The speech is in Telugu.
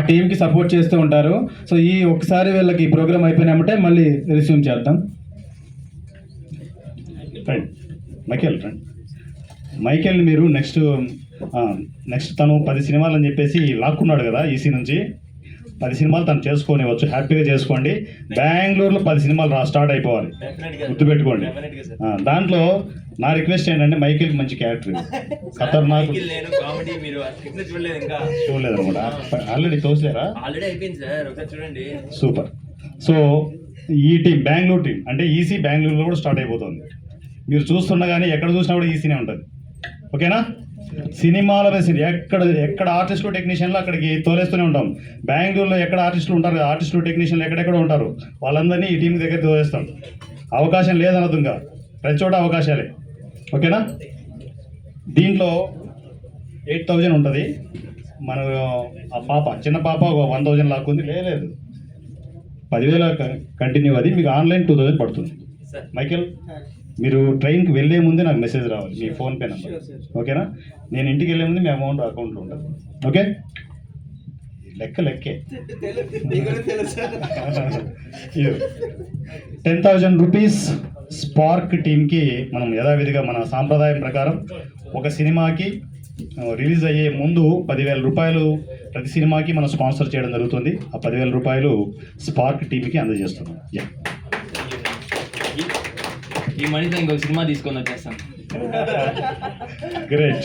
టీంకి సపోర్ట్ చేస్తూ ఉంటారు. సో ఈ ఒకసారి వీళ్ళకి ప్రోగ్రామ్ అయిపోయినామంటే మళ్ళీ రిస్యూమ్ చేద్దాం. రైట్ మైకేల్ రండి. మైకేల్ని మీరు నెక్స్ట్ తను 10 సినిమాలు అని చెప్పేసి లాక్కున్నాడు కదా ఈసీ నుంచి. 10 సినిమాలు తను చేసుకోనివచ్చు, హ్యాపీగా చేసుకోండి. బెంగళూరులో 10 సినిమాలు స్టార్ట్ అయిపోవాలి, గుర్తుపెట్టుకోండి. దాంట్లో నా రిక్వెస్ట్ ఏంటంటే మైకేల్కి మంచి క్యారెక్టర్ ఖతర్నాక్ చూడలేదు అనమాట. ఆల్రెడీ తోసలేరా? సూపర్. సో ఈ టీం బెంగళూరు టీం అంటే ఈసీ బెంగళూరులో కూడా స్టార్ట్ అయిపోతుంది. మీరు చూస్తుండగానే ఎక్కడ చూసినా కూడా ఈసీనే ఉంటుంది. ఓకేనా? సినిమాల మీద ఎక్కడ ఆర్టిస్టులు టెక్నీషియన్లు అక్కడికి తోలేస్తూనే ఉంటాం. బెంగళూరులో ఎక్కడ ఆర్టిస్టులు ఉంటారు కదా, ఆర్టిస్టులు టెక్నీషియన్లు ఎక్కడెక్కడ ఉంటారు, వాళ్ళందరినీ ఈ టీం దగ్గర తోలేస్తాం. అవకాశం లేదనదుగా, ప్రతి చోట అవకాశాలే. ఓకేనా? దీంట్లో 8,000 ఉంటుంది. మన ఆ పాప చిన్న పాప 1,000 లాక్కుంది. లేదు 10,000 కంటిన్యూ. అది మీకు ఆన్లైన్ 2,000 పడుతుంది. మైకేల్ మీరు ట్రైన్కి వెళ్ళే ముందే నాకు మెసేజ్ రావాలి, మీ ఫోన్పే నెంబర్. ఓకేనా? నేను ఇంటికి వెళ్ళే ముందు మీ అమౌంట్ అకౌంట్లో ఉంటుంది. ఓకే? లెక్కే 10,000 రూపీస్ స్పార్క్ టీంకి మనం యథావిధిగా మన సాంప్రదాయం ప్రకారం ఒక సినిమాకి రిలీజ్ అయ్యే ముందు 10,000 రూపాయలు ప్రతి సినిమాకి మనం స్పాన్సర్ చేయడం జరుగుతుంది. ఆ 10,000 రూపాయలు స్పార్క్ టీంకి అందజేస్తున్నాం. ఈ మనీతో ఇంకొక సినిమా తీసుకొని వచ్చేస్తాం. గ్రేట్.